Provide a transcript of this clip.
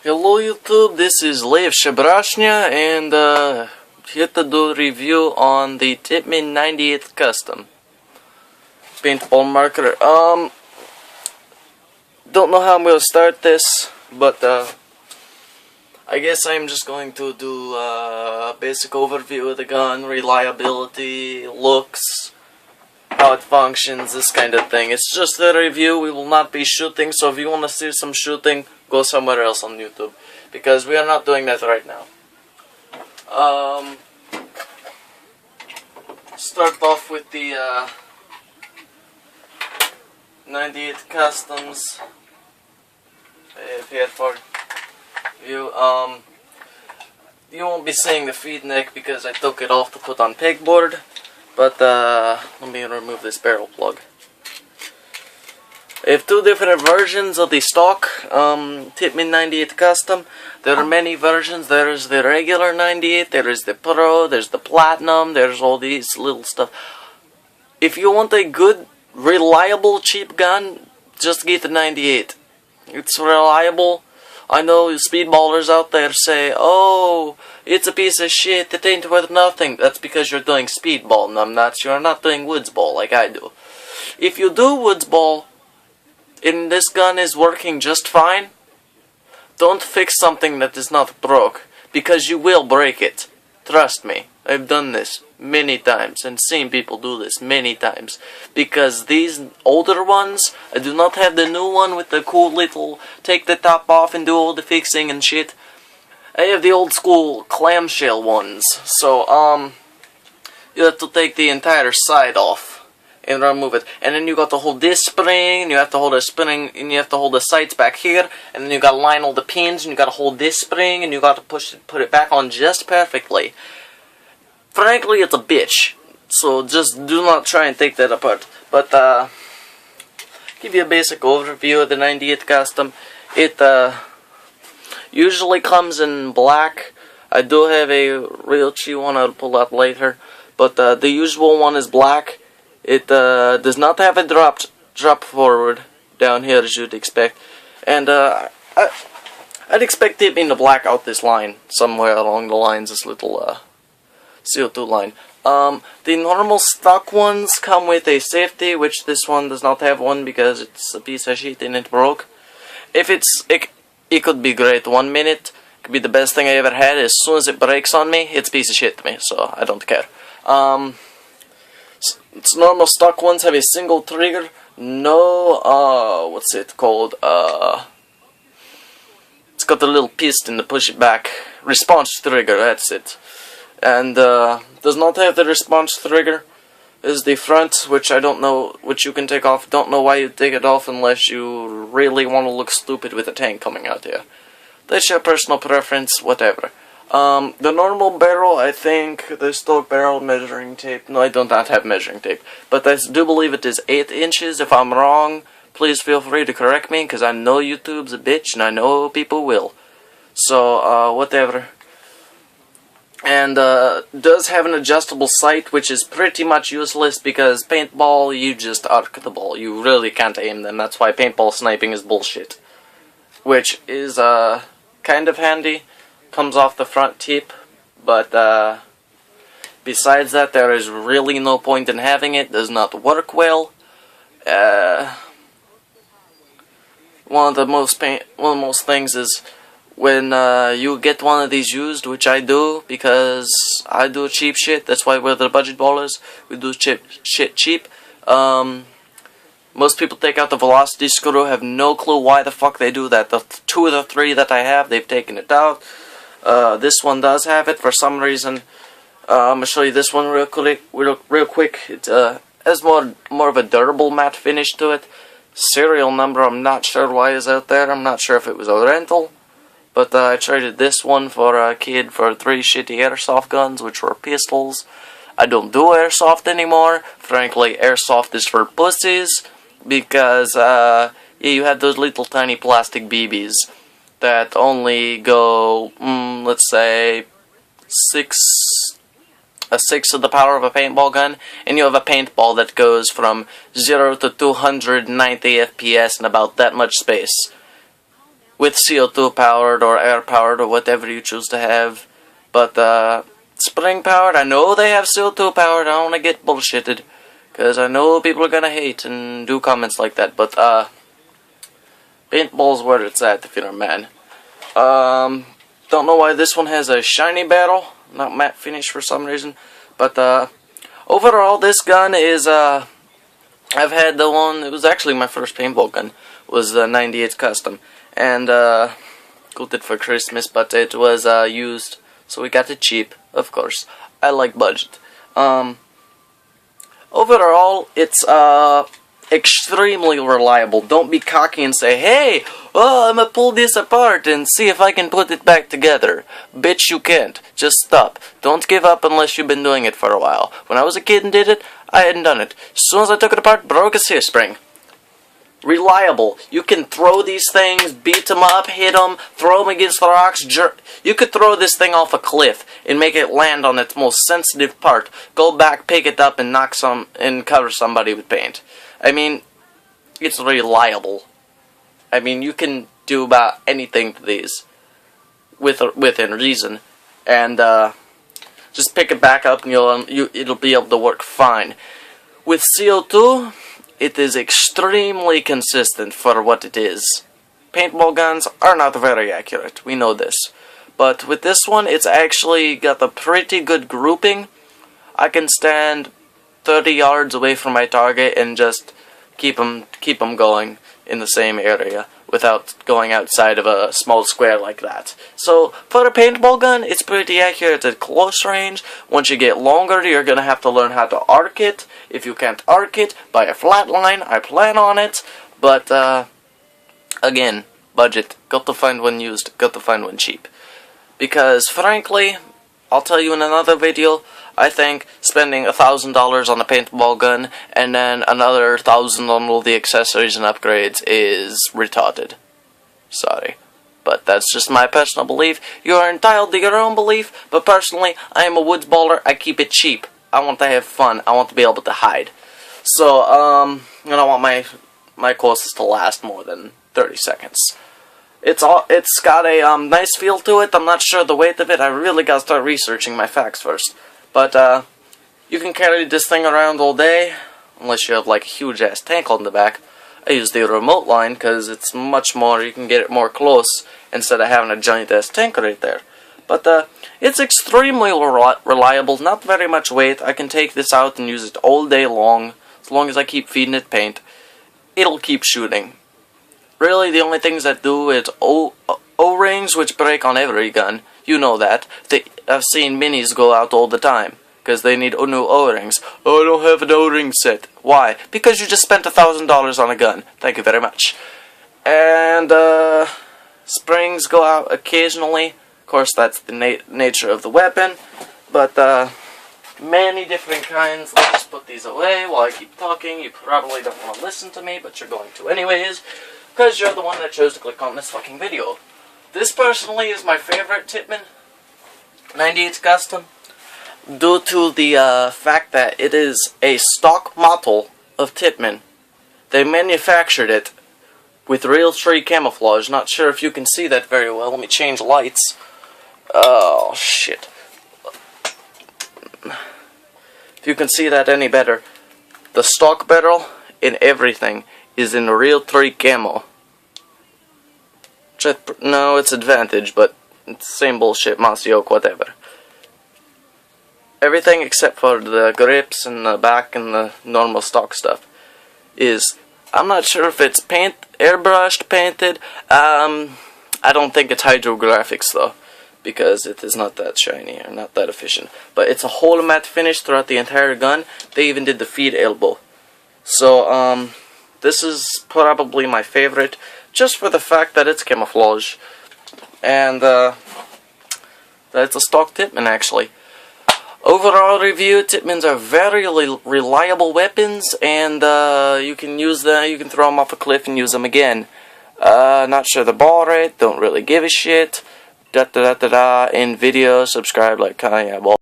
Hello YouTube, this is Lev Shabrashnya and here to do a review on the Tippmann 98 Custom paintball marker. Don't know how I'm going to start this, but I guess I'm just going to do a basic overview of the gun, reliability, looks, how it functions, this kind of thing. It's just a review. We will not be shooting, so if you want to see some shooting, go somewhere else on YouTube, because we are not doing that right now. Start off with the 98 Customs. Here for you. You won't be seeing the feed neck because I took it off to put on pegboard. But let me remove this barrel plug. I have two different versions of the stock Tippmann 98 Custom. There are many versions. There is the regular 98, there is the Pro, there's the Platinum, there's all these little stuff. If you want a good, reliable, cheap gun, just get the 98. It's reliable. I know speedballers out there say, oh, it's a piece of shit, it ain't worth nothing. That's because you're doing speedball, numbnuts. You're not doing woodsball like I do. If you do woodsball, and this gun is working just fine, don't fix something that is not broke, because you will break it. Trust me, I've done this many times and seen people do this many times, because these older ones, I do not have the new one with the cool little take the top off and do all the fixing and shit. I have the old school clamshell ones, so you have to take the entire side off and remove it, and then you got to hold this spring, and you have to hold a spring, and you have to hold the sights back here, and then you got to line all the pins, and you got to hold this spring, and you got to put it back on just perfectly. Frankly, it's a bitch, so just do not try and take that apart. But give you a basic overview of the 98 Custom. It usually comes in black. I do have a real cheap one I'll pull out later, but the usual one is black. It does not have a drop forward down here as you'd expect, and I'd expect Tippmann to black out this line somewhere along the lines, this little CO2 line. The normal stock ones come with a safety, which this one does not have one because it's a piece of shit and it broke. If it could be great 1 minute, it could be the best thing I ever had. As soon as it breaks on me, it's a piece of shit to me, so I don't care. Its normal stock ones have a single trigger, no, what's it called, it's got a little piston to push it back, response trigger, that's it, and does not have the response trigger, is the front, which I don't know, which you can take off. Don't know why you take it off unless you really want to look stupid with a tank coming out here. That's your personal preference, whatever. The normal barrel, I think, the stock barrel measuring tape, no, I do not have measuring tape, but I do believe it is 8 inches. If I'm wrong, please feel free to correct me, because I know YouTube's a bitch, and I know people will. So, whatever. And, does have an adjustable sight, which is pretty much useless, because paintball, you just arc the ball. You really can't aim them. That's why paintball sniping is bullshit. Which is, kind of handy. Comes off the front tip, but besides that, there is really no point in having it. Does not work well. One of the most things is when you get one of these used, which I do because I do cheap shit. That's why we're the budget ballers. We do shit cheap. Most people take out the velocity screw. Have no clue why the fuck they do that. The 2 of the 3 that I have, they've taken it out. This one does have it for some reason. I'm gonna show you this one real quick. It has more of a durable matte finish to it. Serial number, I'm not sure why is out there. I'm not sure if it was a rental, but I traded this one for a kid for 3 shitty airsoft guns, which were pistols. I don't do airsoft anymore. Frankly, airsoft is for pussies because yeah, you had those little tiny plastic BBs that only go, let's say, 1/6 of the power of a paintball gun, and you have a paintball that goes from 0 to 290 FPS in about that much space. with CO2 powered or air powered or whatever you choose to have. But spring powered, I know they have CO2 powered. I don't want to get bullshitted, because I know people are gonna hate and do comments like that. But paintball's where it's at, if you're a man. Don't know why this one has a shiny barrel, not matte finish for some reason. But overall, this gun is I've had the one. It was actually my first paintball gun. Was the 98 Custom, and got it for Christmas, but it was used, so we got it cheap. Of course, I like budget. Overall, it's extremely reliable. Don't be cocky and say, "Hey, oh, I'm gonna pull this apart and see if I can put it back together." Bitch, you can't. Just stop. Don't give up unless you've been doing it for a while. When I was a kid and did it, I hadn't done it. As soon as I took it apart, broke a C-spring. Reliable. You can throw these things, beat them up, hit them, throw them against the rocks. You could throw this thing off a cliff and make it land on its most sensitive part. Go back, pick it up, and cover somebody with paint. I mean, it's reliable. I mean, you can do about anything to these within reason, and just pick it back up, and it'll be able to work fine. With CO2. It is extremely consistent for what it is. Paintball guns are not very accurate, we know this. But with this one, it's actually got a pretty good grouping. I can stand 30 yards away from my target and just keep them going in the same area without going outside of a small square like that. So, for a paintball gun, it's pretty accurate at close range. Once you get longer, you're gonna have to learn how to arc it. If you can't arc it, buy a flat line. I plan on it. But, again, budget. Got to find one used, got to find one cheap. Because, frankly, I'll tell you in another video, I think spending $1,000 on a paintball gun and then another $1,000 on all the accessories and upgrades is retarded. Sorry. But that's just my personal belief. You are entitled to your own belief, but personally, I am a woods baller. I keep it cheap. I want to have fun. I want to be able to hide. So, I don't want my courses to last more than 30 seconds. It's got a nice feel to it. I'm not sure the weight of it. I really got to start researching my facts first. But, you can carry this thing around all day, unless you have, like, a huge-ass tank on the back. I use the remote line, because it's much more, you can get it more close, instead of having a giant-ass tank right there. But, it's extremely reliable, not very much weight. I can take this out and use it all day long, as long as I keep feeding it paint. It'll keep shooting. Really, the only things that do is O-rings, which break on every gun. You know that. I've seen minis go out all the time, because they need new O-rings. Oh, I don't have an O-ring set. Why? Because you just spent $1,000 on a gun. Thank you very much. And, springs go out occasionally. Of course, that's the nature of the weapon. But, many different kinds. Let's just put these away while I keep talking. You probably don't want to listen to me, but you're going to anyways, because you're the one that chose to click on this fucking video. This personally is my favorite Tippmann 98 Custom, due to the fact that it is a stock model of Tippmann. They manufactured it with real tree camouflage. Not sure if you can see that very well. Let me change lights. Oh, shit. If you can see that any better, the stock barrel and everything is in real tree camo. No, it's advantage, but it's the same bullshit, mossy oak, whatever. Everything except for the grips and the back and the normal stock stuff is, I'm not sure if it's airbrushed, painted. I don't think it's hydrographics though, because it is not that shiny or not that efficient. But it's a whole matte finish throughout the entire gun. They even did the feed elbow. So, this is probably my favorite, just for the fact that it's camouflage. And, that's a stock Tippmann, actually. Overall review, Tippmanns are very reliable weapons, and, you can use them, you can throw them off a cliff and use them again. Not sure the ball rate, don't really give a shit. End video, subscribe, like, yeah, ball.